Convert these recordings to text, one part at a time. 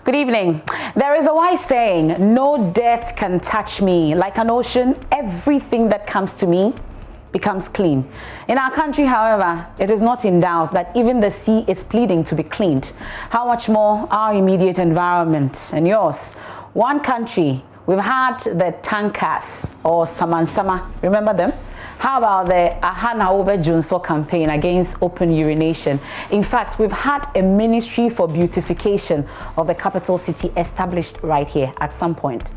Good evening. There is a wise saying, no dirt can touch me. Like an ocean, everything that comes to me becomes clean. In our country, however, it is not in doubt that even the sea is pleading to be cleaned. How much more our immediate environment and yours? One country, we've had the tankers or Samansama, remember them? How about the Ahana Obe Junso campaign against open urination? In fact, we've had a ministry for beautification of the capital city established right here at some point.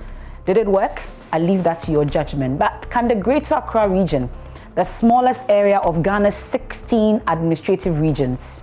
Did it work? I leave that to your judgment. But can the Greater Accra region, the smallest area of Ghana's 16 administrative regions,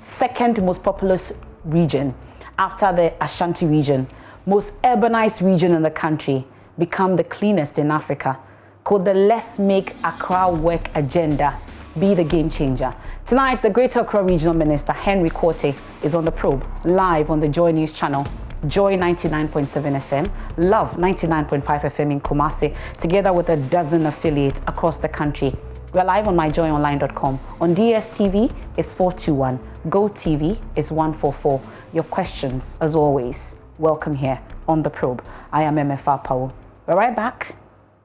second most populous region after the Ashanti region, most urbanized region in the country, become the cleanest in Africa? Could the Let's Make Accra Work Agenda be the game changer? Tonight, the Greater Accra Regional Minister, Henry Quartey, is on the probe, live on the Joy News channel, Joy 99.7 FM, Love 99.5 FM in Kumasi, together with a dozen affiliates across the country. We're live on myjoyonline.com. On DSTV, it's 421. GoTV is 144. Your questions, as always, welcome here on the probe. I am MFR Powell. We're right back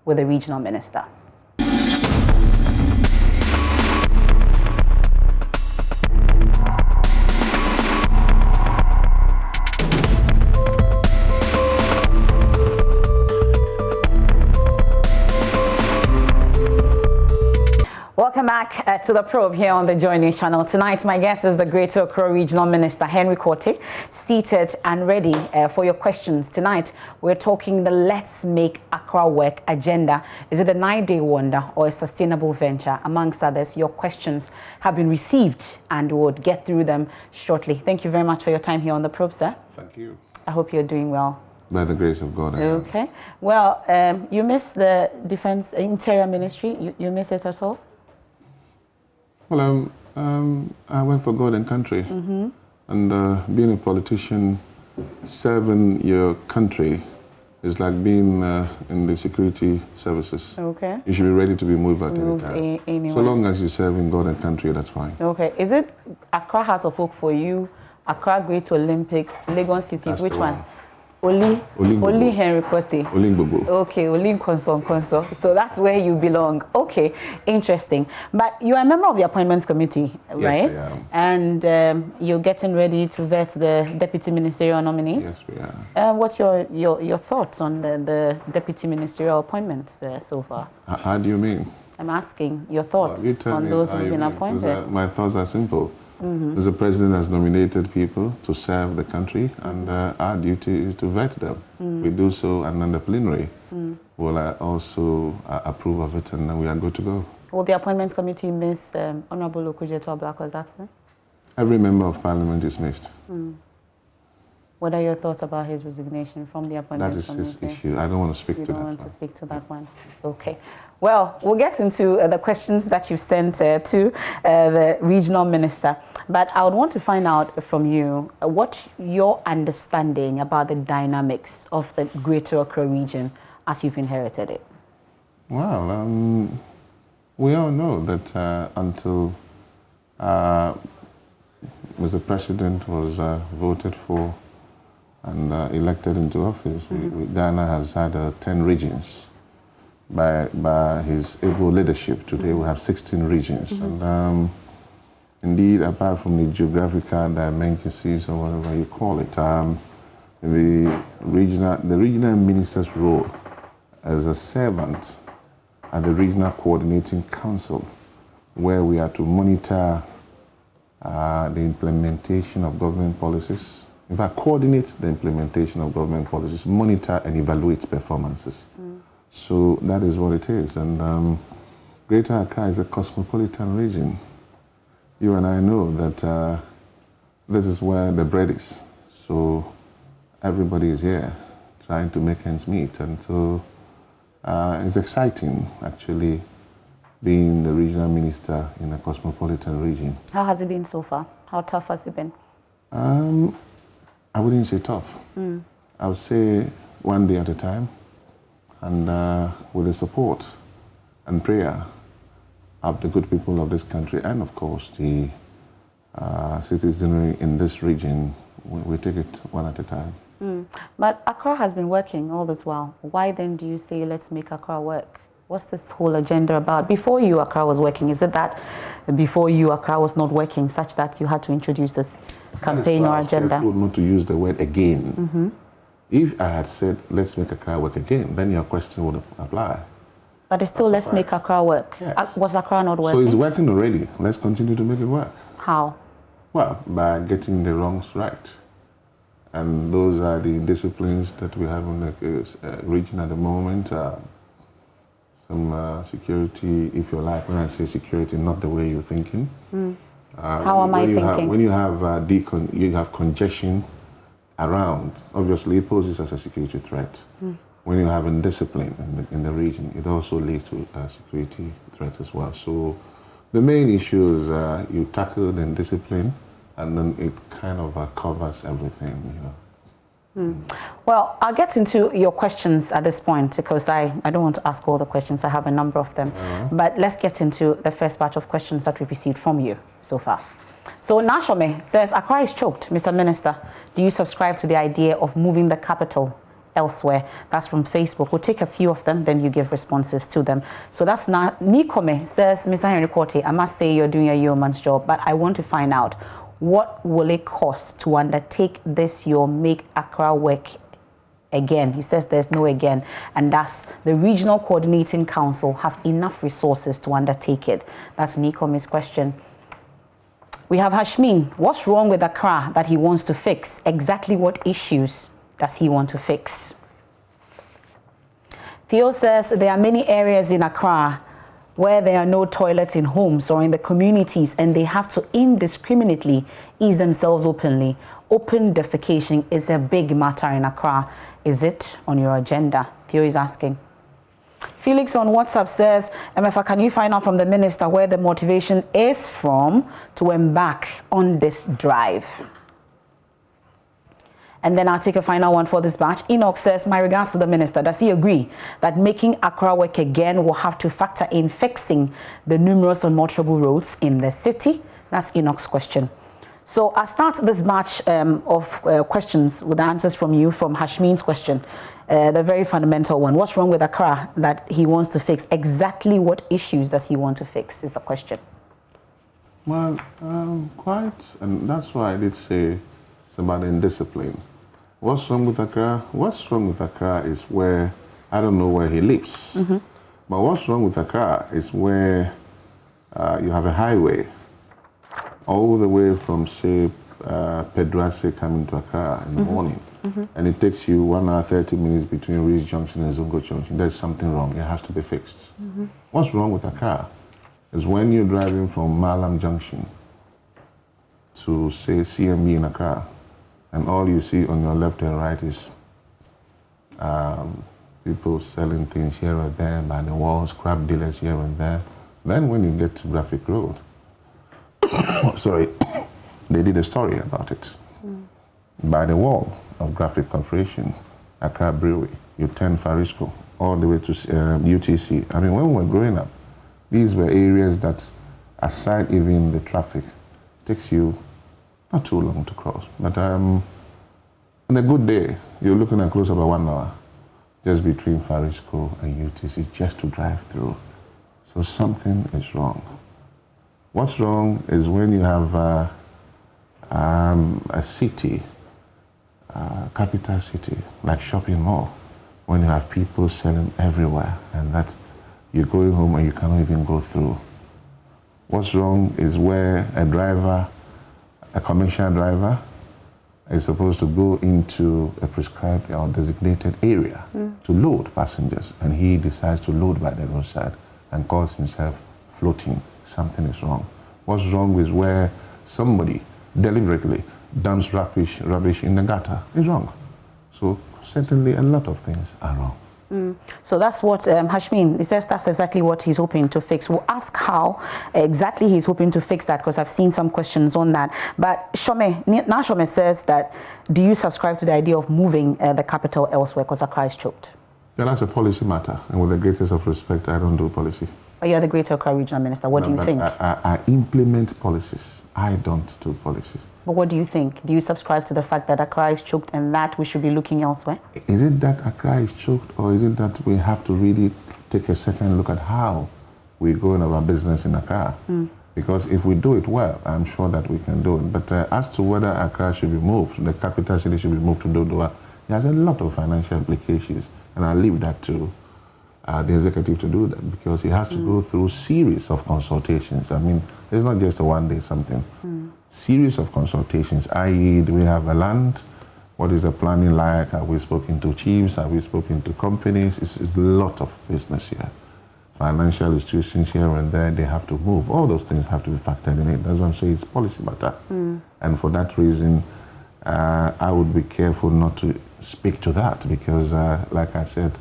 with the regional minister. Welcome back to the probe here on the Joy News channel. Tonight, my guest is the Greater Accra Regional Minister, Henry Quartey, seated and ready for your questions. Tonight, we're talking the Let's Make Accra Work Agenda. Is it a 9-day wonder or a sustainable venture? Amongst others, your questions have been received and we'll get through them shortly. Thank you very much for your time here on the probe, sir. Thank you. I hope you're doing well. By the grace of God, I am. Okay. Well, you missed the Defense Interior Ministry. You missed it at all? Well, I went for God and country, and being a politician, serving your country is like being in the security services. Okay. You should be ready to be moved at any time. Anywhere. So long as you serve in God and country, that's fine. Okay. Is it Accra Heart of Oak for you, Accra Great Olympics, Legon Cities? That's which one? Oli Henry Quartey. Okay, Oli Konso. So that's where you belong. Okay, interesting. But you are a member of the appointments committee, right? Yes, I am. And you're getting ready to vet the deputy ministerial nominees. Yes, we are. What's your thoughts on the deputy ministerial appointments so far? How do you mean? I'm asking your thoughts on those who've been appointed. My thoughts are simple. The president has nominated people to serve the country, and our duty is to vet them. We do so, and then the plenary will also approve of it, and then we are good to go. Will the appointments committee miss Honorable Okujetua Black was absent? Every member of parliament is missed. What are your thoughts about his resignation from the appointments committee? That is his issue. I don't want to speak to that one. You don't want to speak to that one? Okay. Well, we'll get into the questions that you sent to the regional minister. But I would want to find out from you what your understanding about the dynamics of the Greater Accra region as you've inherited it. Well, we all know that until Mr. President was voted for and elected into office, Ghana has had 10 regions. By his able leadership, today we have 16 regions. And indeed, apart from the geographical dimensions or whatever you call it, the regional minister's role as a servant at the Regional Coordinating Council, where we are to monitor the implementation of government policies, in fact, coordinate the implementation of government policies, monitor and evaluate performances. So that is what it is. And Greater Accra is a cosmopolitan region. You and I know that this is where the bread is. So everybody is here trying to make ends meet. And so it's exciting, actually, being the regional minister in a cosmopolitan region. How has it been so far? How tough has it been? I wouldn't say tough. I would say one day at a time. And with the support and prayer of the good people of this country and, of course, the citizenry in this region, we take it one at a time. But Accra has been working all this while. Why then do you say, let's make Accra work? What's this whole agenda about? Before you, Accra was working. Is it that before you, Accra was not working, such that you had to introduce this campaign or agenda? I was careful not to use the word again. If I had said, let's make Accra work again, then your question would apply. But it's still, let's make Accra work. Yes. Was Accra not working? So it's working already. Let's continue to make it work. How? Well, by getting the wrongs right. And those are the disciplines that we have in the region at the moment. Some security, if you like. When I say security, not the way you're thinking. How am I thinking? When you have congestion around, obviously it poses as a security threat. When you have indiscipline in the region, it also leads to a security threat as well. So the main issue is you tackle the indiscipline, and then it kind of covers everything. Well, I'll get into your questions at this point because I don't want to ask all the questions. I have a number of them. But let's get into the first batch of questions that we've received from you so far. So Nashome says, Accra is choked. Mr. Minister, do you subscribe to the idea of moving the capital elsewhere? That's from Facebook. We'll take a few of them, then you give responses to them. So that's Nikome says, Mr. Henry Korte, I must say you're doing a yeoman's job, but I want to find out, what will it cost to undertake this your Make Accra Work Again? He says there's no again, and thus the Regional Coordinating Council have enough resources to undertake it. That's Nikome's question. We have Hashmin. What's wrong with Accra that he wants to fix? Exactly what issues does he want to fix? Theo says there are many areas in Accra where there are no toilets in homes or in the communities, and they have to indiscriminately ease themselves openly. Open defecation is a big matter in Accra. Is it on your agenda? Theo is asking. Felix on WhatsApp says, MFA, can you find out from the minister where the motivation is from to embark on this drive? And then I'll take a final one for this batch. Enoch says, my regards to the minister. Does he agree that making Accra work again will have to factor in fixing the numerous unmotorable roads in the city? That's Enoch's question. So I'll start this batch of questions with answers from you from Hashmin's question. The very fundamental one. What's wrong with Accra that he wants to fix? Exactly what issues does he want to fix is the question. Well, quite, and that's why I did say it's about indiscipline. What's wrong with Accra? What's wrong with Accra is where, I don't know where he lives, but what's wrong with Accra is where you have a highway all the way from, say, Pedrase coming to Accra in the morning, and it takes you 1 hour 30 minutes between Rees Junction and Zongo Junction. There's something wrong. It has to be fixed. What's wrong with Accra is when you're driving from Malam Junction to, say, CMB in Accra, and all you see on your left and right is people selling things here and there by the walls, scrap dealers here and there. Then when you get to Graphic Road, sorry, they did a story about it. By the wall of Graphic Corporation, Accra Brewery, you turn Farisco all the way to UTC. I mean, when we were growing up, these were areas that, aside even the traffic, takes you not too long to cross. But on a good day, you're looking at close about 1 hour just between Farisco and UTC just to drive through. So something is wrong. What's wrong is when you have a city, capital city, like shopping mall, when you have people selling everywhere and that you're going home and you cannot even go through. What's wrong is where a driver, a commercial driver, is supposed to go into a prescribed or designated area to load passengers, and he decides to load by the roadside and calls himself floating. Something is wrong. What's wrong is where somebody deliberately dumps rubbish in the gutter. It's wrong. So certainly a lot of things are wrong. So that's what Hashmin, he says that's exactly what he's hoping to fix. We'll ask how exactly he's hoping to fix that, because I've seen some questions on that. But Shome says that, do you subscribe to the idea of moving the capital elsewhere because Accra is choked? Yeah, that's a policy matter. And with the greatest of respect, I don't do policy. But you're the Greater Accra Regional Minister. What do you think? I implement policies. I don't do policies. But what do you think? Do you subscribe to the fact that Accra is choked and that we should be looking elsewhere? Is it that Accra is choked, or is it that we have to really take a second look at how we go in our business in Accra? Because if we do it well, I'm sure that we can do it. But as to whether Accra should be moved, the capital city should be moved to Dodoa, it has a lot of financial implications. And I'll leave that to the executive to do that, because it has to go through a series of consultations. I mean, it's not just a one-day something. Series of consultations, i.e., do we have a land? What is the planning like? Have we spoken to chiefs? Have we spoken to companies? It's a lot of business here. Financial institutions here and there, they have to move. All those things have to be factored in it. That's why I'm saying it's policy matter. And for that reason, I would be careful not to speak to that, because, like I said,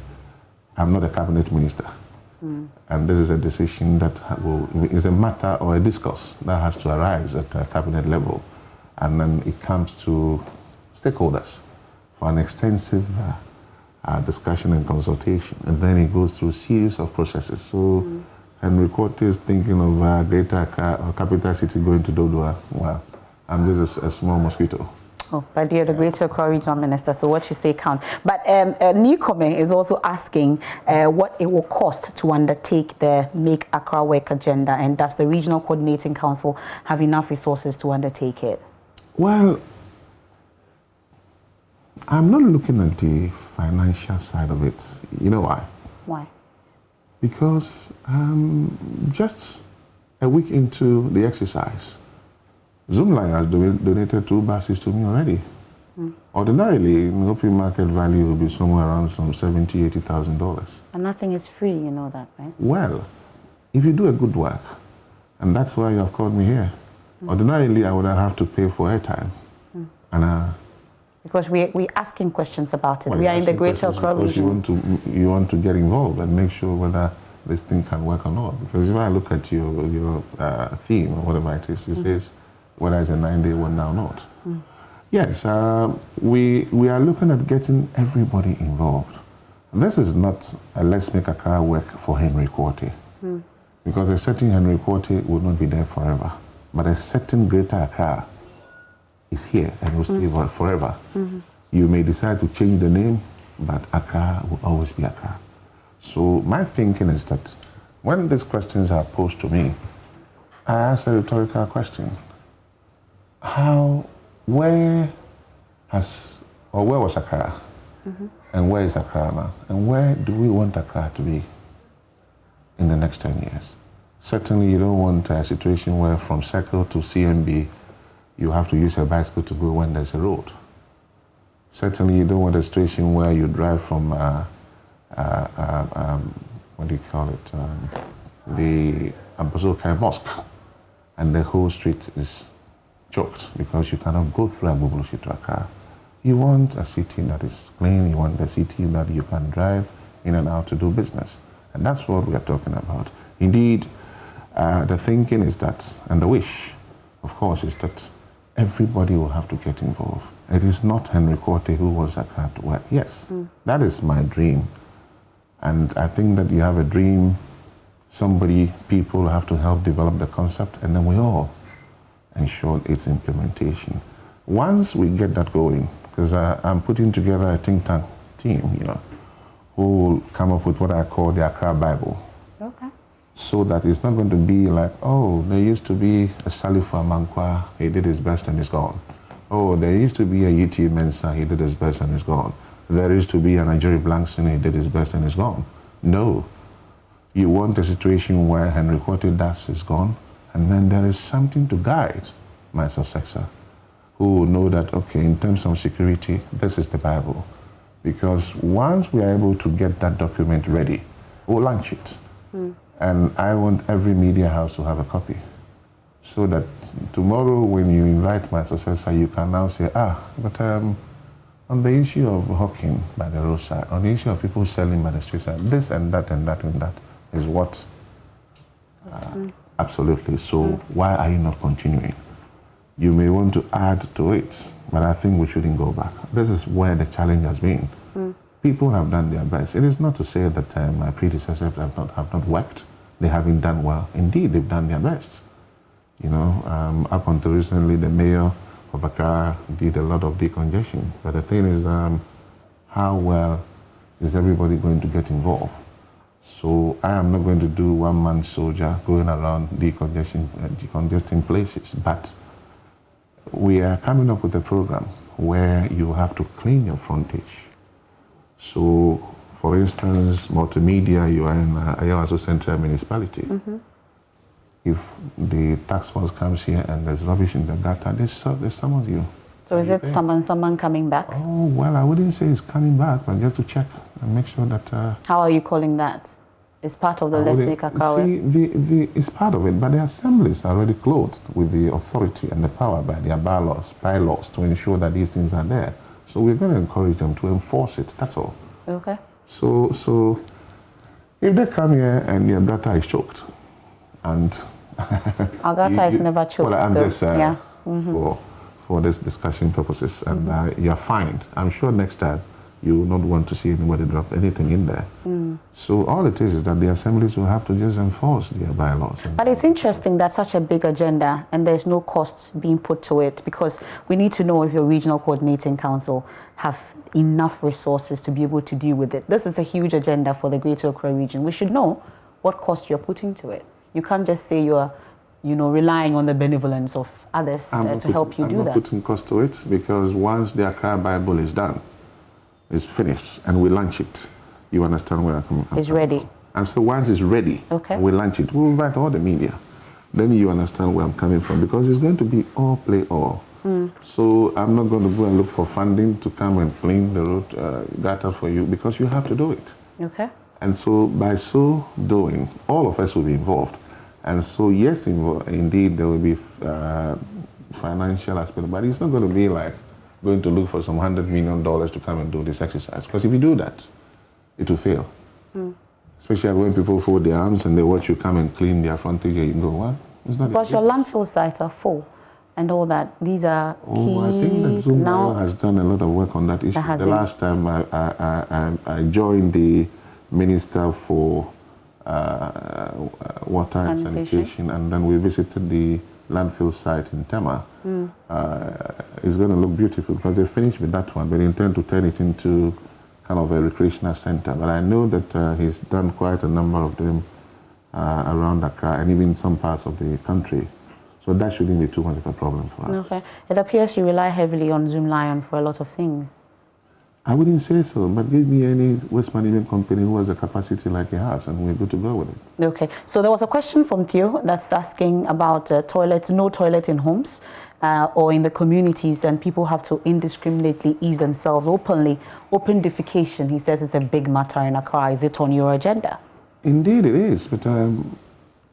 I'm not a cabinet minister. And this is a decision that is a matter or a discourse that has to arise at a cabinet level. And then it comes to stakeholders for an extensive discussion and consultation. And then it goes through a series of processes. So Henry Court is thinking of Greater Accra or capital city going to Dodoa. Well, I'm just a small mosquito. Oh, but you're the Greater Accra Regional Minister, so what you say count. But a newcomer is also asking what it will cost to undertake the Make Accra Work Agenda, and does the Regional Coordinating Council have enough resources to undertake it? Well, I'm not looking at the financial side of it. You know why? Why? Because just a week into the exercise, Zoomline has donated 2 buses to me already. Ordinarily, in open market value will be somewhere around some $70,000, $80,000. And nothing is free, you know that, right? Well, if you do a good work, and that's why you have called me here, ordinarily I would have to pay for airtime. And because we're asking questions about it. Well, we are in the Greater Accra region. You want to get involved and make sure whether this thing can work or not. Because if I look at your theme or whatever it is, it says whether it's a 9-day one now or not. Yes, we are looking at getting everybody involved. And this is not a let's make Accra work for Henry Quarter. Because a certain Henry Quarter will not be there forever. But a certain Greater Accra is here and will stay forever. You may decide to change the name, but Accra will always be Accra. So my thinking is that when these questions are posed to me, I ask a rhetorical question. Where was Accra? And where is Accra now? And where do we want Accra to be in the next 10 years? Certainly you don't want a situation where from Circle to CMB, you have to use a bicycle to go when there's a road. Certainly you don't want a situation where you drive from, what do you call it, the Ambazokai Mosque, and the whole street is choked because you cannot go through Agbogbloshie to Accra. You want a city that is clean, you want a city that you can drive in and out to do business. And that's what we are talking about. Indeed, the thinking is that, and the wish, of course, is that everybody will have to get involved. It is not Henry Quarter who wants Accra to work. Yes, that is my dream. And I think that you have a dream, people have to help develop the concept, and then we all ensure its implementation. Once we get that going, because I'm putting together a think tank team, who will come up with what I call the Accra Bible. Okay. So that it's not going to be like, oh, there used to be a Salifu Amankwa, he did his best and he's gone. Oh, there used to be a UT Mensa, he did his best and he's gone. There used to be a Nigeri Blankson, he did his best and he's gone. No. You want a situation where Henry Quarter Das is gone, and then there is something to guide my successor, who will know that, okay, in terms of security, this is the Bible. Because once we are able to get that document ready, we'll launch it. And I want every media house to have a copy. So that tomorrow when you invite my successor, you can now say, but on the issue of hawking by the roadside, on the issue of people selling by the street side, this and that and that and that is what... absolutely. So why are you not continuing? You may want to add to it, but I think we shouldn't go back. This is where the challenge has been. People have done their best. It is not to say that my predecessors have not worked. they haven't done well. Indeed, they've done their best. You know, up until recently, the mayor of Accra did a lot of decongestion. But the thing is, how well is everybody going to get involved? So I am not going to do one-man soldier going around decongesting places. But we are coming up with a program where you have to clean your frontage. So, for instance, multimedia, you are in Ayawaso Central Municipality. Mm-hmm. If the task force comes here and there's rubbish in the gutter, they summon you. So is it someone coming back? Oh, well, I wouldn't say it's coming back, but just to check and make sure that... How are you calling that? It's part of the Let's Make Accra Work. See, it's part of it, but the assemblies are already clothed with the authority and the power by their bylaws to ensure that these things are there. So we're going to encourage them to enforce it, that's all. Okay. So if they come here and their data is choked, and... Our data is never choked. Well, I'm just yeah. for this discussion purposes, and you're fined. I'm sure next time you will not want to see anybody drop anything in there. So all it is that the assemblies will have to just enforce their bylaws. But it's interesting that such a big agenda and there's no cost being put to it, because we need to know if your regional coordinating council have enough resources to be able to deal with it. This is a huge agenda for the Greater Accra region. We should know what cost you're putting to it. You can't just say you're, relying on the benevolence of others to help you do that. I'm not putting cost to it, because once the Accra Bible is done, it's finished, and we launch it, you understand where I'm coming from. It's ready. And so once it's ready, okay, we launch it. We'll invite all the media. Then you understand where I'm coming from, because it's going to be all play all. So I'm not going to go and look for funding to come and clean the road gutter for you, because you have to do it. Okay. And so by so doing, all of us will be involved. And so yes, indeed, there will be financial aspect, but it's not going to be like going to look for some $100 million to come and do this exercise. Because if you do that, it will fail. Especially when people fold their arms and they watch you come and clean their frontage, and you go, what? It's not because your landfill sites are full and all that. These are key. I think that Zumba has done a lot of work on that issue. The last time I joined the Minister for Water and Sanitation, and then we visited the landfill site in Tema. It's going to look beautiful, because they finished with that one, but they intend to turn it into kind of a recreational center. But I know that he's done quite a number of them around Accra and even some parts of the country. So that shouldn't be too much of a problem for us. Okay. It appears you rely heavily on Zoom Lion for a lot of things. I wouldn't say so, but give me any waste management company who has a capacity like he has, and we're good to go with it. Okay. So there was a question from Theo that's asking about toilets, no toilet in homes or in the communities, and people have to indiscriminately ease themselves openly. Open defecation, he says, is a big matter in Accra. Is it on your agenda? Indeed it is, but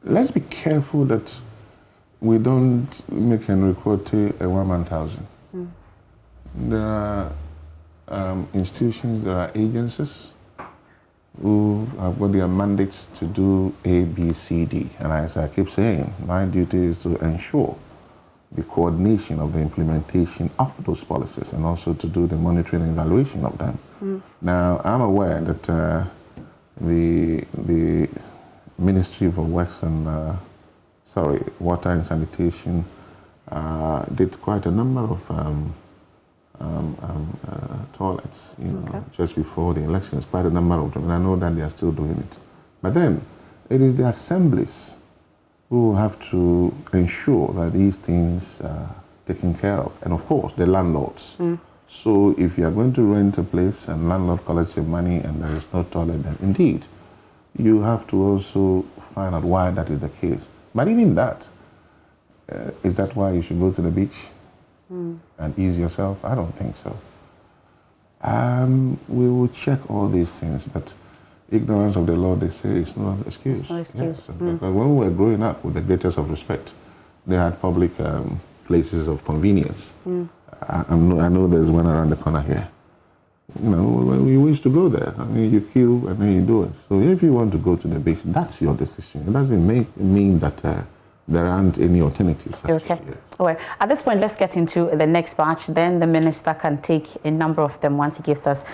let's be careful that we don't make Henry Quarter a one-man thousand. There are institutions, there are agencies who have got their mandates to do A, B, C, D. And as I keep saying, my duty is to ensure the coordination of the implementation of those policies, and also to do the monitoring and evaluation of them. Now, I'm aware that the Ministry of Works and Water and Sanitation did quite a number of toilets, just before the elections, quite a number of them, and I know that they are still doing it. But then, it is the assemblies who have to ensure that these things are taken care of, and of course, the landlords. So if you are going to rent a place and landlord collects your money and there is no toilet, then indeed, you have to also find out why that is the case. But even that, is that why you should go to the beach and ease yourself? I don't think so. We will check all these things, but ignorance of the law, they say, is no excuse. It's no excuse. Yes, because when we were growing up, with the greatest of respect, they had public places of convenience. I know there's one around the corner here. We wish to go there. I mean, you queue and then you do it. So if you want to go to the beach, that's your decision. It doesn't mean that there aren't any alternatives. Actually. Okay. Yes. All right. At this point, let's get into the next batch. Then the minister can take a number of them once he gives us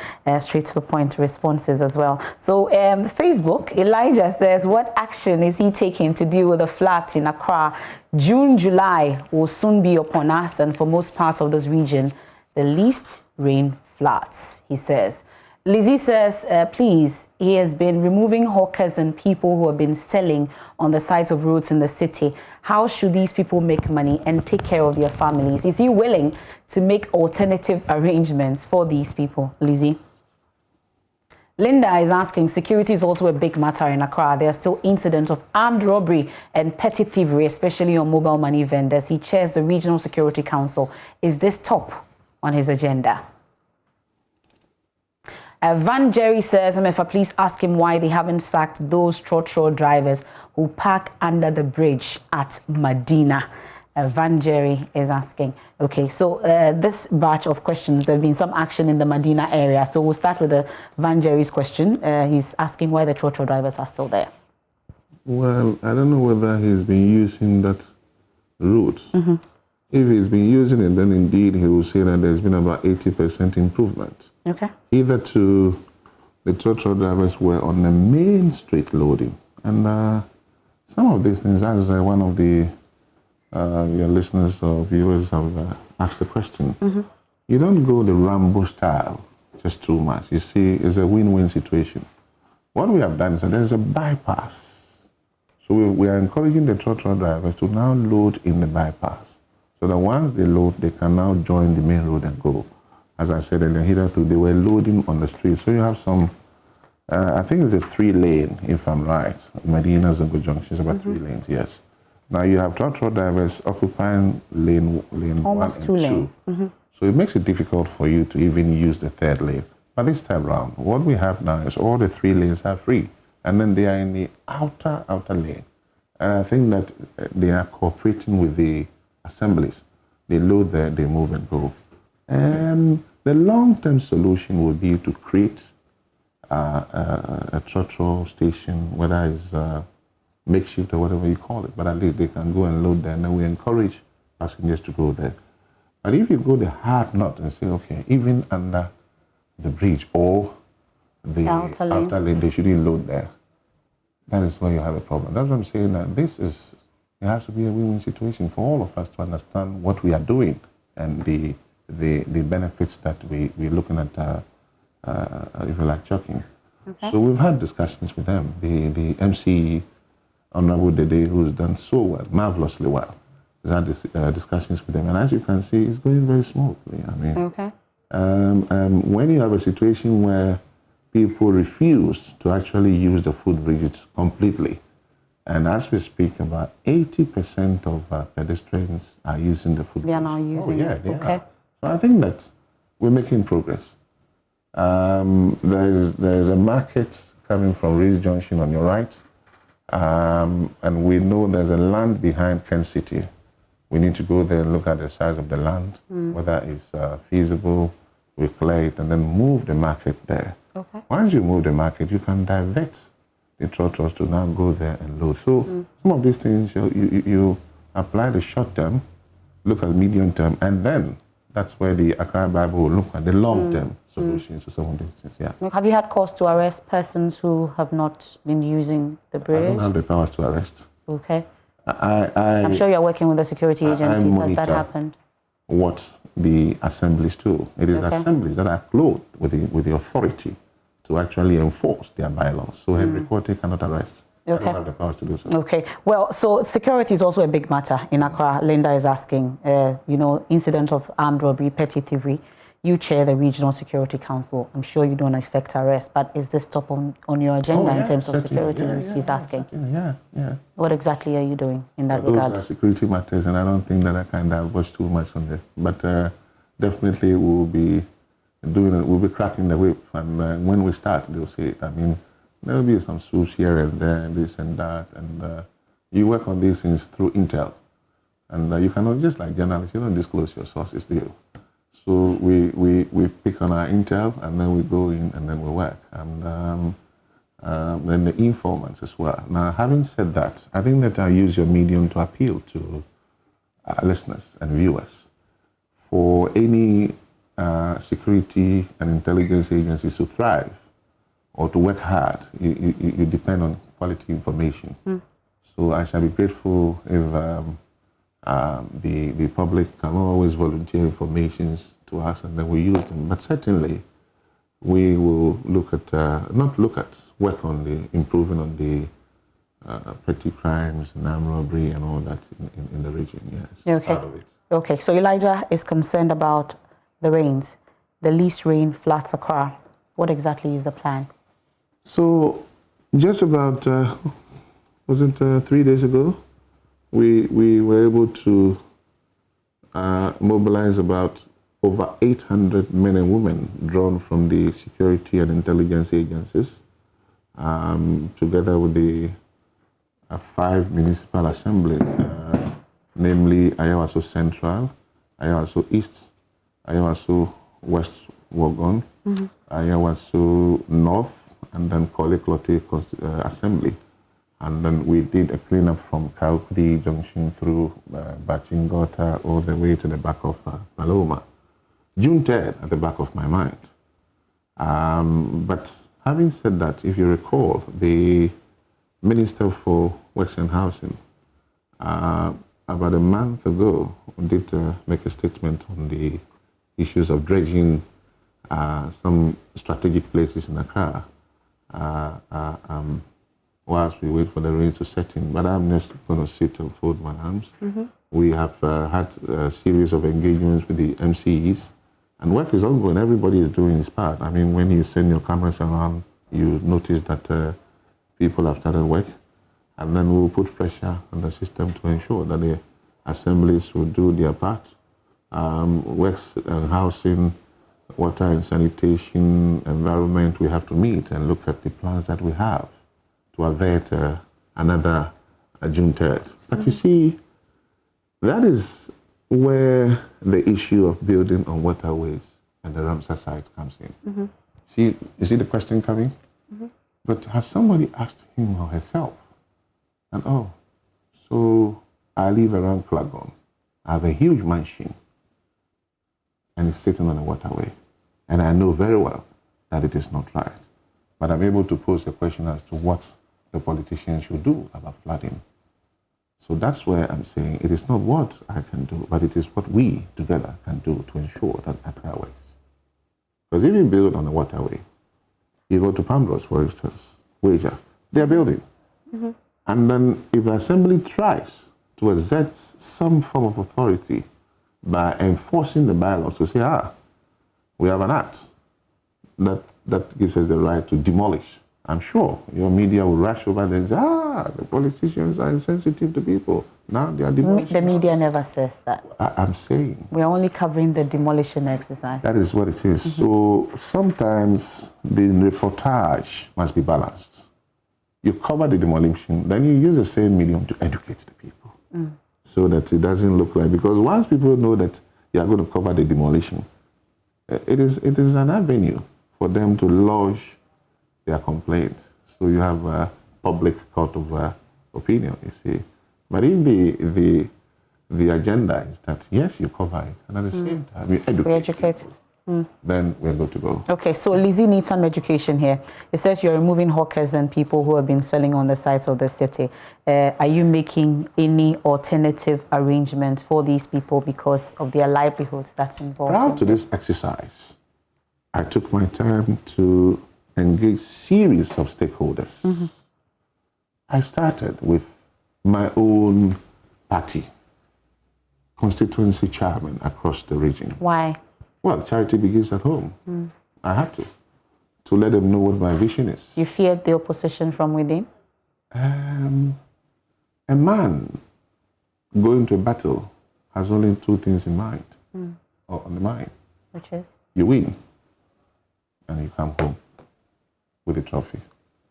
straight to the point responses as well. So Facebook, Elijah says, what action is he taking to deal with the floods in Accra? June, July will soon be upon us, and for most parts of this region, the least rain floods, he says. Lizzie says, please, he has been removing hawkers and people who have been selling on the sides of roads in the city. How should these people make money and take care of their families? Is he willing to make alternative arrangements for these people, Lizzie? Linda is asking, security is also a big matter in Accra. There are still incidents of armed robbery and petty thievery, especially on mobile money vendors. He chairs the Regional Security Council. Is this top on his agenda? Van Jerry says, MFA, please ask him why they haven't sacked those trotro drivers who park under the bridge at Medina. Van Jerry is asking. Okay, so this batch of questions, there have been some action in the Medina area. So we'll start with Van Jerry's question. He's asking why the trotro drivers are still there. Well, I don't know whether he's been using that route. Mm-hmm. If he's been using it, then indeed he will say that there's been about 80% improvement. Okay. Either to the trotro drivers were on the main street loading. And some of these things, as one of the your listeners or viewers have asked the question, mm-hmm. you don't go the Rambo style just too much. You see, it's a win-win situation. What we have done is that there's a bypass. So we are encouraging the trotro drivers to now load in the bypass. So that once they load, they can now join the main road and go. As I said earlier, hitherto they were loading on the street. So you have some, I think it's a 3-lane, if I'm right. Medina Zongo Junction is about mm-hmm. 3 lanes, yes. Now you have trotro drivers occupying lane almost 1 and 2 lanes. 2. Mm-hmm. So it makes it difficult for you to even use the 3rd lane. But this time round, what we have now is all the 3 lanes are free. And then they are in the outer lane. And I think that they are cooperating with the assemblies. They load there, they move and go. And the long-term solution would be to create a trotro station, whether it's makeshift or whatever you call it, but at least they can go and load there, and then we encourage passengers to go there. But if you go the hard knot and say, okay, even under the bridge or the outer lane, they shouldn't load there, that is where you have a problem. That's what I'm saying, that it has to be a win-win situation for all of us to understand what we are doing and the benefits that we're looking at, if you like, chucking. Okay. So we've had discussions with them. The MC, Honorable Dede, who's done so well, marvelously well, has had discussions with them. And as you can see, it's going very smoothly. I mean, okay. When you have a situation where people refuse to actually use the footbridges completely, and as we speak, about 80% of pedestrians are using the footbridge. They are now using it. They okay. are. So I think that we're making progress. There's a market coming from Rees Junction on your right, and we know there's a land behind Kent City. We need to go there and look at the size of the land, whether it's feasible, we clear it, and then move the market there. Okay. Once you move the market, you can divert the trotros to now go there and load. So some of these things, you apply the short term, look at medium term, and then that's where the Accra Bible will look at the long term solutions to some of these things. Yeah. Have you had cause to arrest persons who have not been using the bridge? I don't have the powers to arrest. Okay. I'm sure you're working with the security agencies. Has that happened? What the assemblies do. It is assemblies that are clothed with the authority to actually enforce their bylaws. So Henry Quarter cannot arrest. Okay. I don't have the powers to do so. Okay. Well, so security is also a big matter in Accra. Linda is asking, incident of armed robbery, petty thievery. You chair the Regional Security Council. I'm sure you don't affect arrest, but is this top on your agenda in terms of security? He's asking. Yeah. What exactly are you doing in that regard? Those are security matters, and I don't think that I can divulge too much on this. But definitely we'll be doing it. We'll be cracking the whip, and when we start, they'll say it. I mean, there will be some swoops here and there, this and that, and you work on these things through intel. And you cannot, just like journalists, you don't disclose your sources, do you? So we pick on our intel, and then we go in and then we work. And and the informants as well. Now, having said that, I think that I use your medium to appeal to listeners and viewers. For any security and intelligence agencies to thrive or to work hard, you depend on quality information. So I shall be grateful if the public can always volunteer information to us and then we use them. But certainly, we will work on the improving on the petty crimes and armed robbery and all that in the region. Yes, okay. Part of it. Okay, so Elijah is concerned about the rains. The least rain floods Accra. What exactly is the plan? So, just about, was it 3 days ago? We were able to mobilize about over 800 men and women drawn from the security and intelligence agencies, together with the 5 municipal assemblies, namely Ayawaso Central, Ayawaso East, Ayawaso West Wogon, Ayawaso North, and then Koleklote Assembly. And then we did a cleanup from Kaukudi Junction through Bachingota all the way to the back of Paloma. June 3rd at the back of my mind. But having said that, if you recall, the Minister for Works and Housing, about a month ago, did make a statement on the issues of dredging some strategic places in Accra whilst we wait for the rain to set in. But I'm just going to sit and fold my arms. We have had a series of engagements with the MCEs, and work is ongoing. Everybody is doing his part. I mean, when you send your cameras around, you notice that people have started work, and then we'll put pressure on the system to ensure that the assemblies will do their part. Works and housing, water and sanitation, environment, we have to meet and look at the plans that we have to avert another June 3rd. But you see, that is where the issue of building on waterways and the Ramsar sites comes in. See, you see the question coming? But has somebody asked him or herself? And so I live around Klagon. I have a huge mansion and it's sitting on a waterway. And I know very well that it is not right. But I'm able to pose a question as to what the politicians should do about flooding. So that's where I'm saying it is not what I can do, but it is what we together can do to ensure that Accra works. Because if you build on a waterway, you go to Pambros, for instance, Wager, they're building. And then if the assembly tries to exert some form of authority by enforcing the bylaws to say, we have an act that gives us the right to demolish, I'm sure your media will rush over there and say, the politicians are insensitive to people. Now they are demolishing. The media never says that. I'm saying. We're only covering the demolition exercise. That is what it is. So sometimes the reportage must be balanced. You cover the demolition, then you use the same medium to educate the people. So that it doesn't look like, because once people know that you are going to cover the demolition, it is an avenue for them to lodge their complaints. So you have a public court of opinion, you see. But if the agenda is that, yes, you cover it, and at the same time, you educate people, then we're good to go. Okay, so Lizzie needs some education here. It says you're removing hawkers and people who have been selling on the sides of the city. Are you making any alternative arrangements for these people because of their livelihoods that's involved? Prior to this exercise, I took my time to engage series of stakeholders. I started with my own party, constituency chairman across the region. Why? Well, charity begins at home. I have to let them know what my vision is. You feared the opposition from within? A man going to a battle has only two things in mind, or on the mind. Which is? You win, and you come home with a trophy.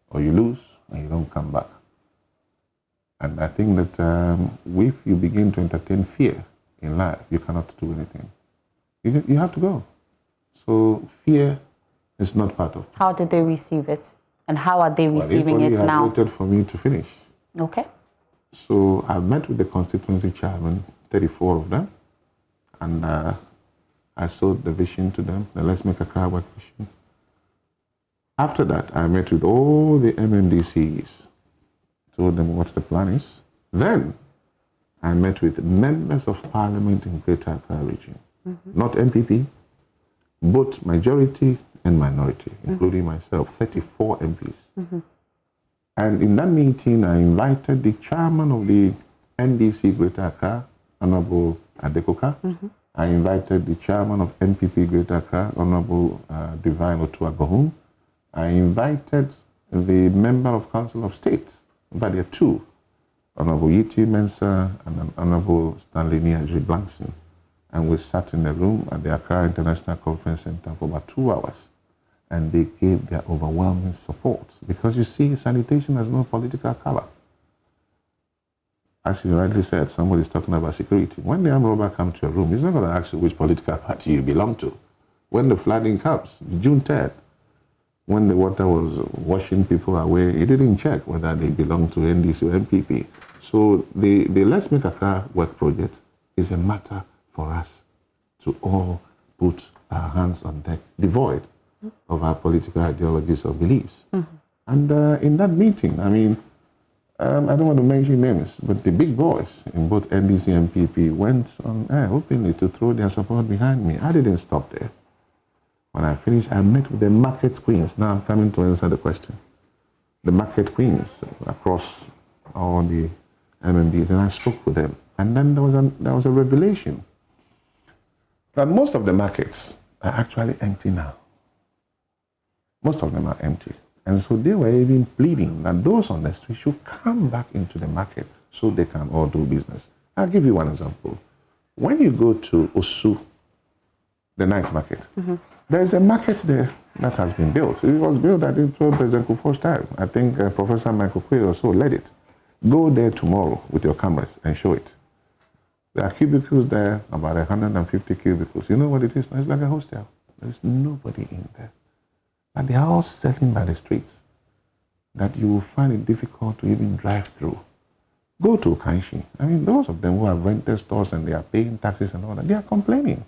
Or you lose, and you don't come back. And I think that if you begin to entertain fear in life, you cannot do anything. You have to go. So fear is not part of it. How did they receive it? And how are they receiving it now? They waited for me to finish. Okay. So I met with the constituency chairman, 34 of them, and I sold the vision to them, the Let's Make Accra Work vision. After that, I met with all the MMDCs, told them what the plan is. Then I met with members of parliament in Greater Accra region, not MPP, both majority and minority, including myself, 34 MPs. And in that meeting, I invited the chairman of the NDC Greater Accra, Honorable Adekoka. I invited the chairman of MPP Greater Accra, Honorable Divine Otuagohun. I invited the member of Council of State, but there are two, Honorable Yiti Mensah and Honorable Stanley Niajri Blankson. And we sat in the room at the Accra International Conference Center for about 2 hours. And they gave their overwhelming support. Because you see, sanitation has no political color. As you rightly said, somebody's talking about security. When the armed robber comes to your room, he's not going to ask you which political party you belong to. When the flooding comes, June 3rd, when the water was washing people away, he didn't check whether they belong to NDC or MPP. So the Let's Make Accra Work project is a matter for us to all put our hands on deck, devoid of our political ideologies or beliefs. And in that meeting, I mean, I don't want to mention names, but the big boys in both NDC and MPP went on air openly to throw their support behind me. I didn't stop there. When I finished, I met with the market queens. Now I'm coming to answer the question. The market queens across all the MMDs, and I spoke with them. And then there was a revelation that most of the markets are actually empty now. Most of them are empty. And so they were even pleading that those on the street should come back into the market so they can all do business. I'll give you one example. When you go to Osu, the night market, there is a market there that has been built. It was built, I think, through President Kufuor's time. I think Professor Michael Quay also led it. Go there tomorrow with your cameras and show it. There are cubicles there, about 150 cubicles. You know what it is? It's like a hostel. There's nobody in there. And they are all selling by the streets that you will find it difficult to even drive through. Go to Kanshi. I mean, those of them who have rented stores and they are paying taxes and all that, they are complaining.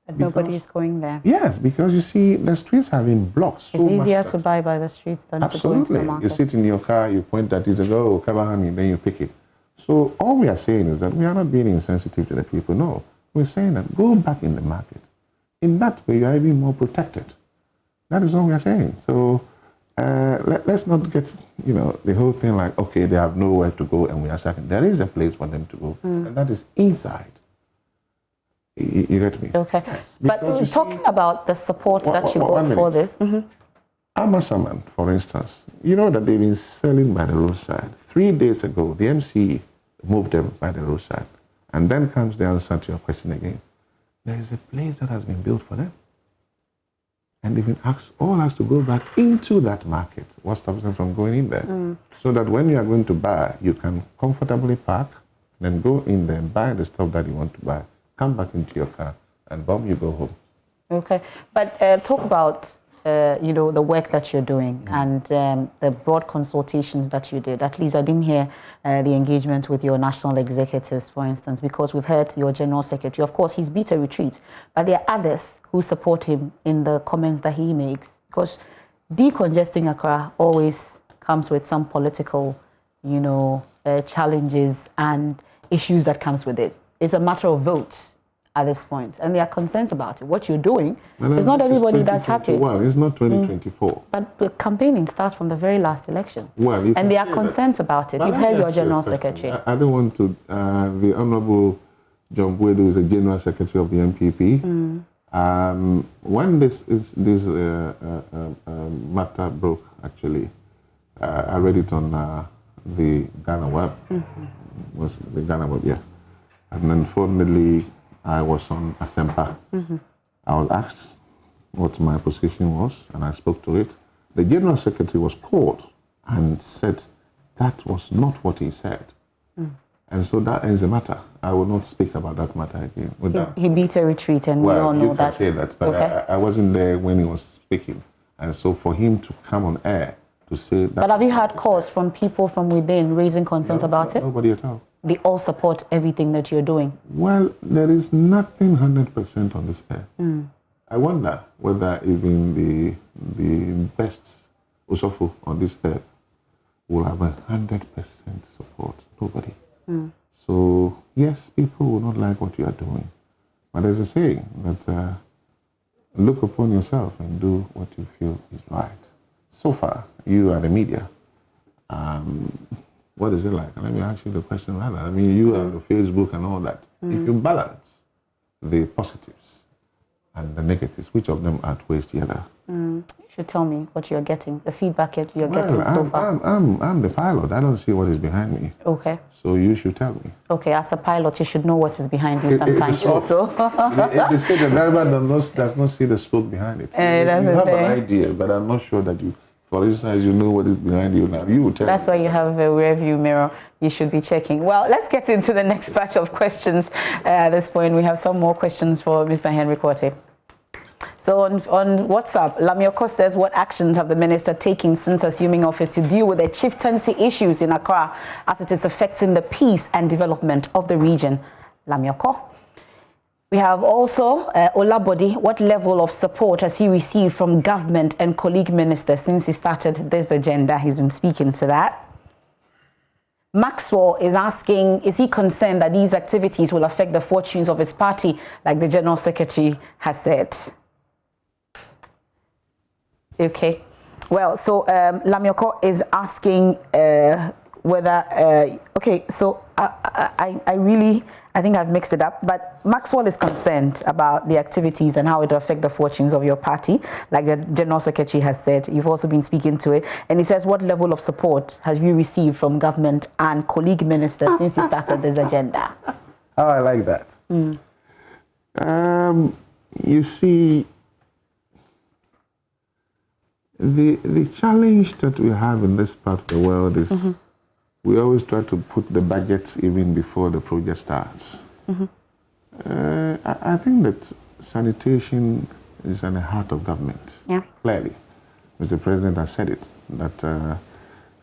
But nobody is going there. Yes, because you see, the streets have been blocked. It's easier to buy by the streets than to go into the market. You sit in your car, you point at it and go, oh, Kabahami, then you pick it. So all we are saying is that we are not being insensitive to the people. No, we're saying that go back in the market. In that way, you are even more protected. That is all we are saying. So let's not get, the whole thing like, okay, they have nowhere to go and we are sacking. There is a place for them to go, and that is inside. You get me? Okay. Yes, but talking about the support that you got for this. Amasaman, for instance, you know that they've been selling by the roadside. 3 days ago, the MCE moved them by the roadside. And then comes the answer to your question again. There is a place that has been built for them. And they've been asked to go back into that market. What stops them from going in there? So that when you are going to buy, you can comfortably park, then go in there and buy the stuff that you want to buy. Come back into your car, and boom, you go home. Okay. But talk about, the work that you're doing and the broad consultations that you did. At least I didn't hear the engagement with your national executives, for instance, because we've heard your general secretary. Of course, he's beat a retreat, but there are others who support him in the comments that he makes, because decongesting Accra always comes with some political, challenges and issues that comes with it. It's a matter of votes at this point, and there are concerns about it. What you're doing, it's not everybody that's happy. Well, it's not 2024. But the campaigning starts from the very last election. Well, and there are concerns about it. You've heard your general secretary. I don't want to. The Honorable John Bwedu is the general secretary of the MPP. When this matter broke, actually, I read it on the Ghana web. Was the Ghana web, yeah. And unfortunately, I was on Asempa. I was asked what my position was, and I spoke to it. The General Secretary was called and said that was not what he said. And so that ends the matter. I will not speak about that matter again. He beat a retreat, and we all know that. You can say that, but okay. I wasn't there when he was speaking. And so for him to come on air to say that. But have you had calls from people from within raising concerns about it? Nobody at all. They all support everything that you're doing. Well, there is nothing 100% on this earth. I wonder whether even the best Usofu on this earth will have 100% support. Nobody. So, yes, people will not like what you are doing. But there's a saying that look upon yourself and do what you feel is right. So far, you are the media. What is it like? Let me ask you the question rather. I mean, you are the Facebook and all that. If you balance the positives and the negatives, which of them outweighs the other? You should tell me what you're getting, the feedback you're getting so far. I'm the pilot. I don't see what is behind me. Okay. So you should tell me. Okay, as a pilot, you should know what is behind you sometimes also. If they say the driver does not see the smoke behind it, you have an idea, but I'm not sure that you, for instance, you know what is behind you now. You will tell That's me. why you have a rear view mirror. You should be checking. Well, let's get into the next batch of questions. At this point, we have some more questions for Mr. Henry Quartey. So on WhatsApp, Lamioko says, what actions have the minister taken since assuming office to deal with the chieftaincy issues in Accra as it is affecting the peace and development of the region? Lamioko. We have also Olabodi. What level of support has he received from government and colleague ministers since he started this agenda? He's been speaking to that. Maxwell is asking, is he concerned that these activities will affect the fortunes of his party, like the General Secretary has said? Okay. Well, so Lamioko is asking whether... okay, so I think I've mixed it up, but Maxwell is concerned about the activities and how it will affect the fortunes of your party, like the General Secretary has said. You've also been speaking to it. And he says, what level of support have you received from government and colleague ministers since he started this agenda? Oh, I like that. You see, the challenge that we have in this part of the world is we always try to put the budgets even before the project starts. I think that sanitation is at the heart of government. Yeah. Clearly. Mr. President has said it, that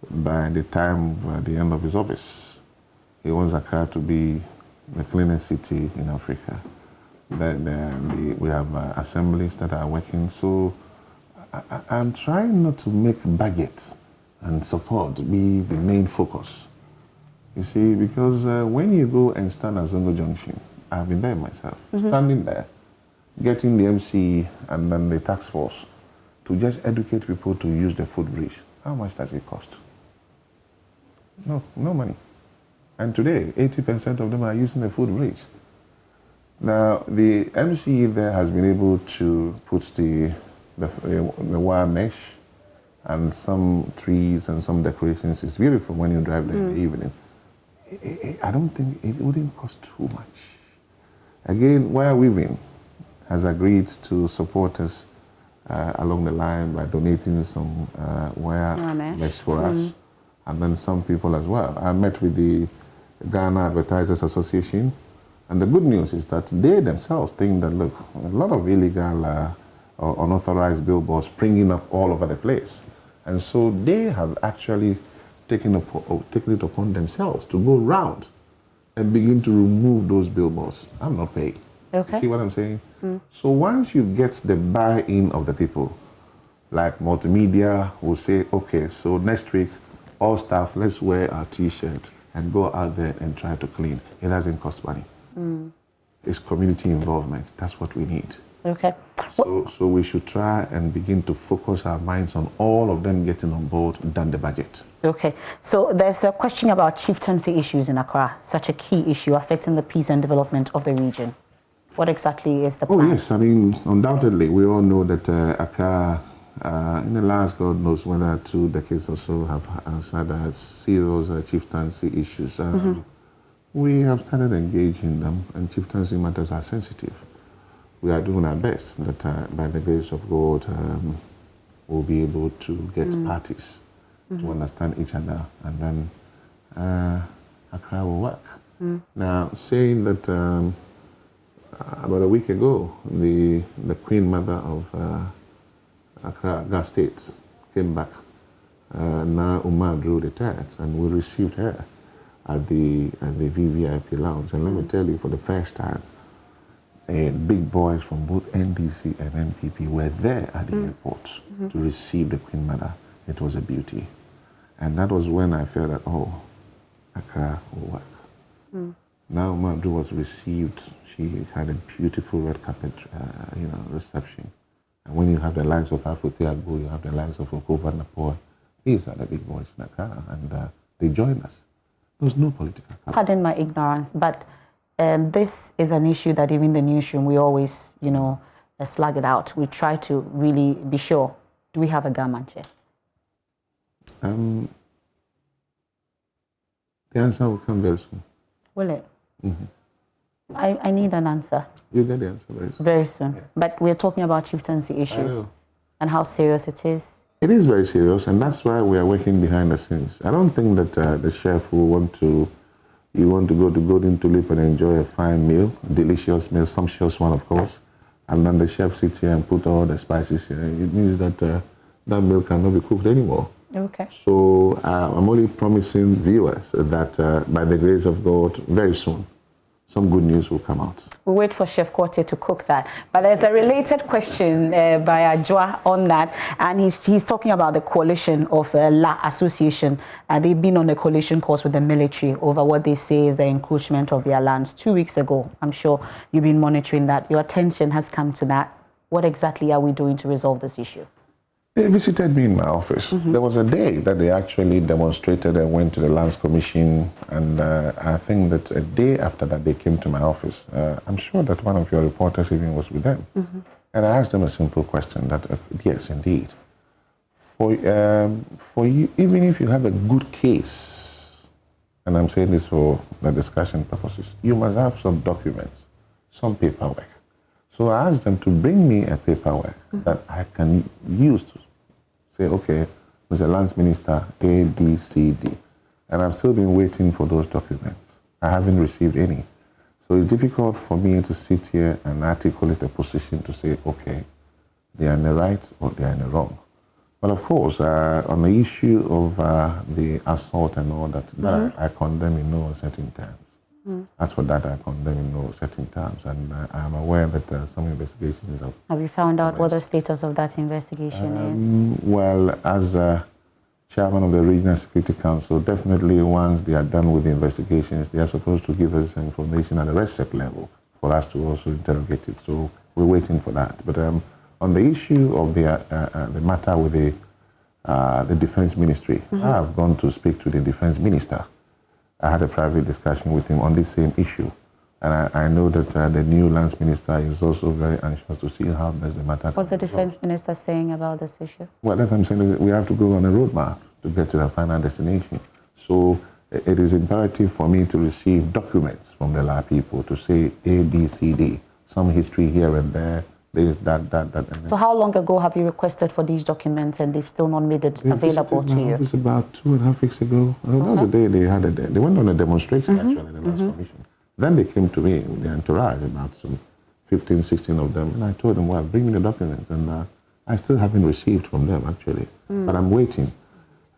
by the time, the end of his office, he wants Accra to be the cleanest city in Africa. We have assemblies that are working. So I'm trying not to make budgets and support be the main focus. You see, because when you go and stand at Zongo Junction, I've been there myself, standing there, getting the MC and then the task force to just educate people to use the footbridge. How much does it cost? No money. And today, 80% of them are using the footbridge. Now, the MC there has been able to put the wire mesh and some trees and some decorations. It's beautiful when you drive there in the evening. I don't think it wouldn't cost too much. Again, Wire Weaving has agreed to support us along the line by donating some wire mesh for us, and then some people as well. I met with the Ghana Advertisers Association, and the good news is that they themselves think that, look, a lot of illegal or unauthorized billboards springing up all over the place. And so they have actually taken it upon themselves to go round and begin to remove those billboards. I'm not paying. Okay. See what I'm saying? So once you get the buy-in of the people, like multimedia will say, okay, so next week, all staff, let's wear our T-shirt and go out there and try to clean. It doesn't cost money. It's community involvement. That's what we need. Okay. So we should try and begin to focus our minds on all of them getting on board than the budget. Okay. So there's a question about chieftaincy issues in Accra, such a key issue affecting the peace and development of the region. What exactly is the plan? Oh, yes. I mean, undoubtedly, we all know that Accra, in the last, God knows, whether 2 decades or so, has had serious chieftaincy issues. We have started engaging them, and chieftaincy matters are sensitive. We are doing our best that by the grace of God, we'll be able to get parties to understand each other, and then Accra will work. Now, saying that about a week ago, the Queen Mother of Accra State came back now Umar drew the tax, and we received her at the VVIP lounge. And let me tell you, for the first time, big boys from both NDC and NPP were there at the airport to receive the Queen Mother. It was a beauty. And that was when I felt that, oh, Accra will work. Now Mabdu was received. She had a beautiful red carpet, reception. And when you have the likes of Afoteagbo, you have the likes of Okova Napor, these are the big boys in Accra, and they joined us. There was no political capital. Pardon my ignorance, but this is an issue that even the newsroom, we always, slug it out. We try to really be sure. Do we have a government chair? The answer will come very soon. Will it? I need an answer. You'll get the answer very soon. Very soon. Yeah. But we're talking about chieftaincy issues and how serious it is. It is very serious, and that's why we are working behind the scenes. I don't think that the chef will want to go to Golden Tulip and enjoy a fine meal, a delicious meal, sumptuous one, of course, and then the chef sits here and put all the spices here. It means that that meal cannot be cooked anymore. Okay. So I'm only promising viewers that by the grace of God, very soon, some good news will come out. We'll wait for Chef Korte to cook that. But there's a related question by Ajwa on that, and he's talking about the coalition of La Association. They've been on a coalition course with the military over what they say is the encroachment of their lands 2 weeks ago. I'm sure you've been monitoring that. Your attention has come to that. What exactly are we doing to resolve this issue? They visited me in my office. There was a day that they actually demonstrated and went to the Lands Commission, and I think that a day after that they came to my office. I'm sure that one of your reporters even was with them. And I asked them a simple question that, yes, indeed, for you, even if you have a good case, and I'm saying this for the discussion purposes, you must have some documents, some paperwork. So I asked them to bring me a paperwork that I can use to say, okay, Mr. Lands Minister, A, B, C, D. And I've still been waiting for those documents. I haven't received any. So it's difficult for me to sit here and articulate a position to say, okay, they are in the right or they are in the wrong. But of course, on the issue of the assault and all that, that I condemn in no uncertain terms. As for that, I condemn in no certain terms, and I'm aware that some investigations have you found out what the status of that investigation is? Well, as chairman of the Regional Security Council, definitely once they are done with the investigations, they are supposed to give us information at the RESEC level for us to also interrogate it. So we're waiting for that. But on the issue of the matter with the Defense Ministry, I have gone to speak to the Defense Minister. I had a private discussion with him on this same issue. And I know that the new Lands Minister is also very anxious to see how best the matter. What's the Defense Minister saying about this issue? Well, that's what I'm saying. We have to go on a roadmap to get to the final destination. So it is imperative for me to receive documents from the LA people to say A, B, C, D, some history here and there. There's that. And so how long ago have you requested for these documents and they've still not made it available to you? It was about 2.5 weeks ago. That was the day they went on a demonstration actually in the Lands Commission. Then they came to me with their entourage, about some 15, 16 of them, and I told them, well, bring me the documents. And I still haven't received from them actually, but I'm waiting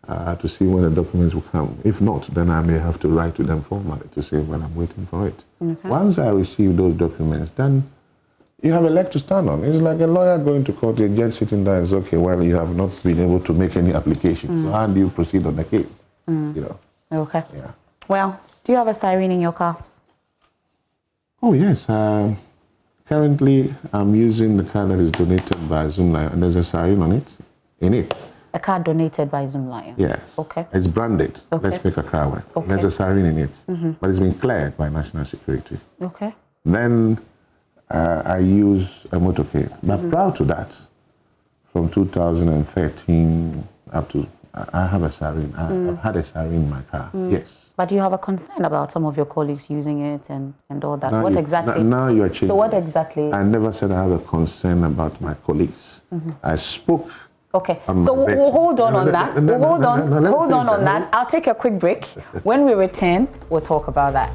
to see when the documents will come. If not, then I may have to write to them formally to say, well, I'm waiting for it. Once I receive those documents, then you have a leg to stand on. It's like a lawyer going to court, a judge sitting there and says, okay, well, you have not been able to make any application. So how do you proceed on the case? Okay. Yeah. Well, do you have a siren in your car? Oh, yes. Currently, I'm using the car that is donated by Zoomlion, and there's a siren on it, in it. A car donated by Zoomlion? Yes. Okay. It's branded. Okay. Let's Make Accra Work. Okay. There's a siren in it, but it's been cleared by National Security. Okay. Then I use a motorcade. But prior to that, from 2013 up to, I have a siren. I've had a siren in my car, yes. But you have a concern about some of your colleagues using it and all that. Now What exactly? Now you are changing. So what exactly? I never said I have a concern about my colleagues. I spoke. Okay, so we'll hold on on that. We'll hold on on that. I'll take a quick break. When we return, we'll talk about that.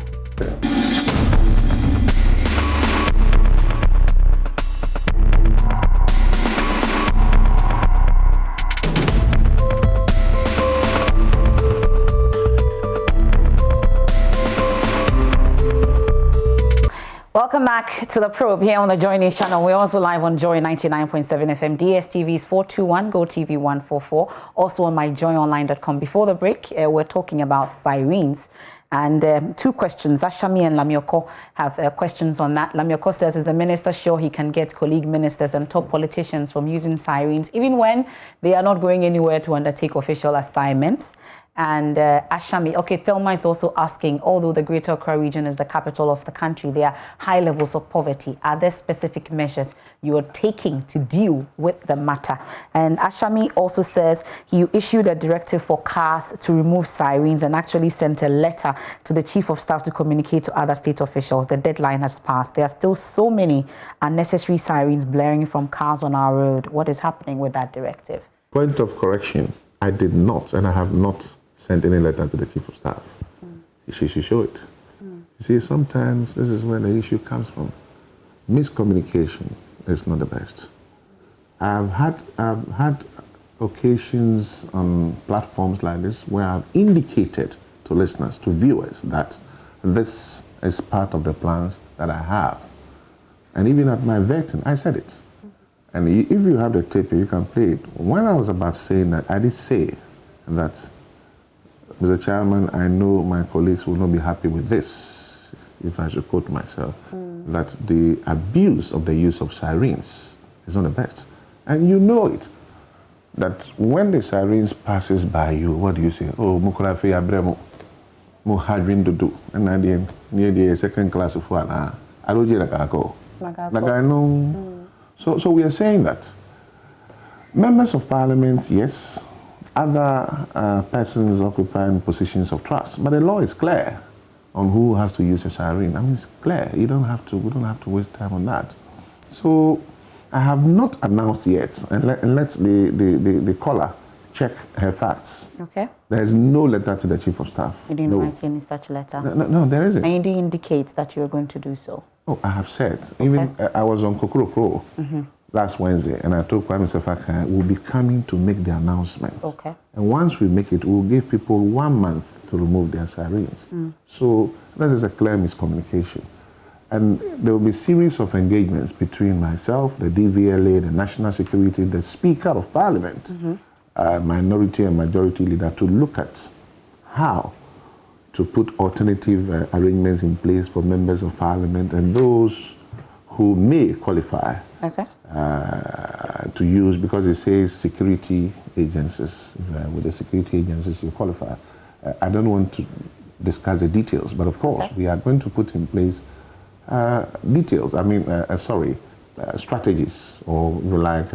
Welcome back to The Probe here on the JoyNews channel. We're also live on Joy 99.7 FM, DSTV's 421, GoTV 144, also on myjoyonline.com. Before the break, we're talking about sirens. And two questions. Ashami and Lamioko have questions on that. Lamioko says, is the minister sure he can get colleague ministers and top politicians from using sirens, even when they are not going anywhere to undertake official assignments? And Ashami, okay, Thelma is also asking, although the Greater Accra region is the capital of the country, there are high levels of poverty. Are there specific measures you are taking to deal with the matter? And Ashami also says he issued a directive for cars to remove sirens and actually sent a letter to the Chief of Staff to communicate to other state officials. The deadline has passed. There are still so many unnecessary sirens blaring from cars on our road. What is happening with that directive? Point of correction, I did not, and I have not sent any letter to the Chief of Staff. She should show it. You see, sometimes this is where the issue comes from. Miscommunication is not the best. I've had occasions on platforms like this where I've indicated to listeners, to viewers, that this is part of the plans that I have. And even at my vetting, I said it. And if you have the tape, you can play it. When I was about saying that, I did say that, Mr. Chairman, I know my colleagues will not be happy with this, if I should quote myself, that the abuse of the use of sirens is not the best. And you know it, that when the sirens passes by you, what do you say? Oh, Mukula fe abremo, mo hadrin do, and I did near the second class of one. I don't like I go. Like I know. So we are saying that members of parliament, yes, other persons occupying positions of trust, but the law is clear on who has to use a siren. I mean, it's clear. We don't have to waste time on that. So I have not announced yet, and let's the caller check her facts. Okay. There's no letter to the Chief of Staff. You didn't write any such letter? No, there isn't. And you do indicate that you're going to do so? Oh, I have said. Okay. Even I was on Kokoro Pro last Wednesday, and I told Prime Minister Fakhan we'll be coming to make the announcement. Okay. And once we make it, we'll give people 1 month to remove their sirens. So that is a clear miscommunication. And there will be a series of engagements between myself, the DVLA, the National Security, the Speaker of Parliament, minority and majority leader, to look at how to put alternative arrangements in place for members of Parliament and those who may qualify to use, because it says security agencies. With the security agencies, you qualify. I don't want to discuss the details, but of course, we are going to put in place details, strategies, or if you like,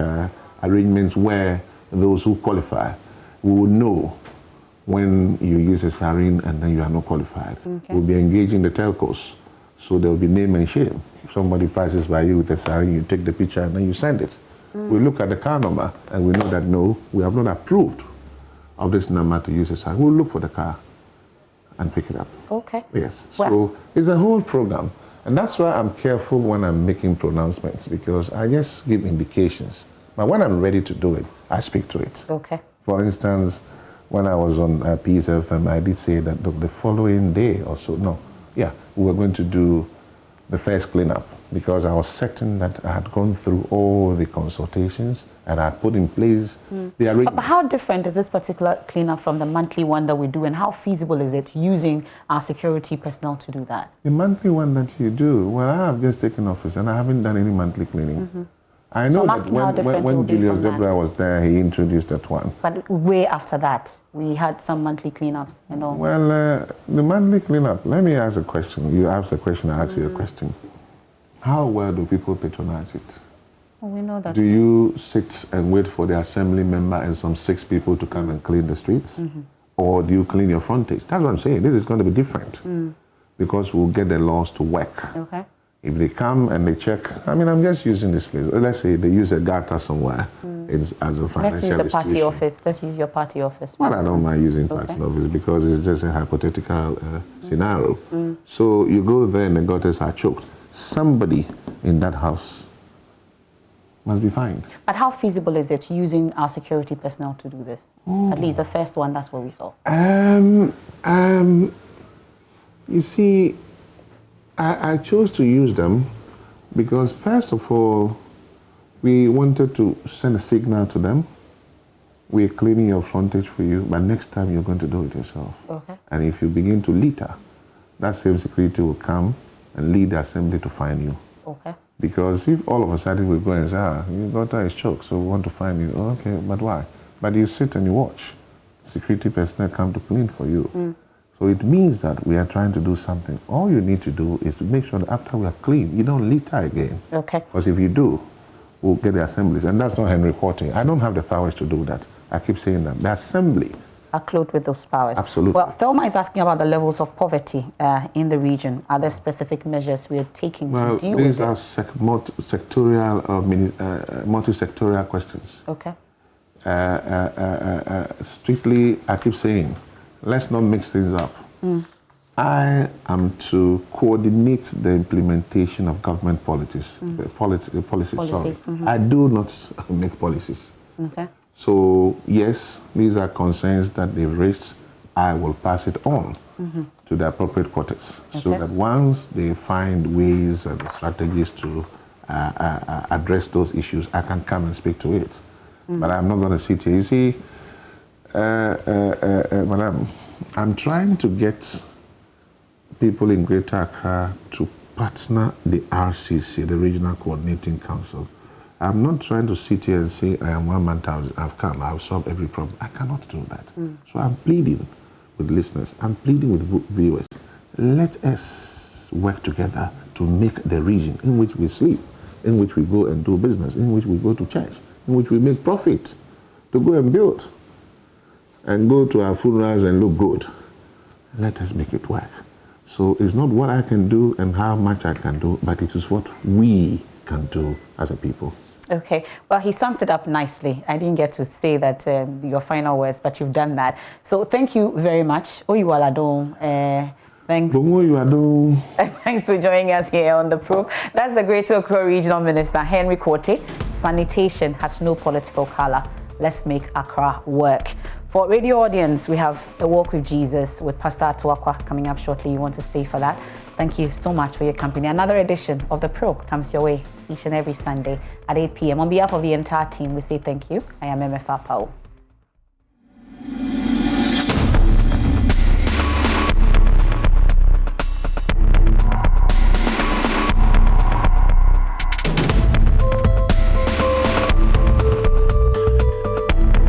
arrangements where those who qualify will know when you use a siren and then you are not qualified. We'll be engaging the telcos, so there will be name and shame. If somebody passes by you with a siren, you take the picture and then you send it. We look at the car number and we know that no, we have not approved of this number to use a siren. We'll look for the car and pick it up. Okay. Yes. So it's a whole program. And that's why I'm careful when I'm making pronouncements, because I just give indications. But when I'm ready to do it, I speak to it. Okay. For instance, when I was on PSFM, I did say that the following day or so, we were going to do the first cleanup, because I was certain that I had gone through all the consultations and I had put in place the arrangement. But how different is this particular cleanup from the monthly one that we do, and how feasible is it using our security personnel to do that? The monthly one that you do, well, I have just taken office and I haven't done any monthly cleaning. I know that when Julius Debra was there, he introduced that one. But way after that, we had some monthly cleanups, you know. Well, the monthly cleanup, let me ask a question. You asked a question, I ask you a question. How well do people patronize it? Well, we know that. Do you sit and wait for the assembly member and some 6 people to come and clean the streets? Or do you clean your frontage? That's what I'm saying. This is going to be different. Because we'll get the laws to work. Okay. If they come and they check, I mean, I'm just using this place. Let's say they use a gutter somewhere as a financial Let's use the party office. Let's use your party office. Well, I don't mind using party office because it's just a hypothetical scenario. So you go there and the gutters are choked. Somebody in that house must be fined. But how feasible is it using our security personnel to do this? At least the first one, that's what we saw. You see, I chose to use them because, first of all, we wanted to send a signal to them. We're cleaning your frontage for you, but next time you're going to do it yourself. Okay. And if you begin to litter, that same security will come and lead the assembly to find you. Okay. Because if all of a sudden we go and say, your daughter is choked, so we want to find you. Oh, okay, but why? But you sit and you watch. Security personnel come to clean for you. So it means that we are trying to do something. All you need to do is to make sure that after we have cleaned, you don't litter again. Okay. Because if you do, we'll get the assemblies. And that's not Henry reporting. I don't have the powers to do that. I keep saying that. The assembly are clothed with those powers. Absolutely. Well, Thelma is asking about the levels of poverty in the region. Are there specific measures we are taking to deal with it? These are multi-sectorial questions. Okay. Strictly, I keep saying, let's not mix things up. I am to coordinate the implementation of government policies. Policies. I do not make policies. Okay. So, yes, these are concerns that they've raised. I will pass it on to the appropriate quarters so that once they find ways and strategies to address those issues, I can come and speak to it. But I'm not going to sit here. You see, Madam, I'm trying to get people in Greater Accra to partner the RCC, the Regional Coordinating Council. I'm not trying to sit here and say, I am one man, I've come, I've solved every problem. I cannot do that. So I'm pleading with listeners, I'm pleading with viewers. Let us work together to make the region in which we sleep, in which we go and do business, in which we go to church, in which we make profit, to go and build and go to our funerals and look good. Let us make it work. So it's not what I can do and how much I can do, but it is what we can do as a people. Okay, well, he sums it up nicely. I didn't get to say that your final words, but you've done that. So thank you very much. Thanks. Thanks for joining us here on the probe. That's the Greater Accra Regional Minister, Henry Quartey. Sanitation has no political color. Let's make Accra work. For radio audience, we have A Walk with Jesus with Pastor Atuakwa coming up shortly. You want to stay for that? Thank you so much for your company. Another edition of The Probe comes your way each and every Sunday at 8 p.m. On behalf of the entire team, we say thank you. I am MFA Pao.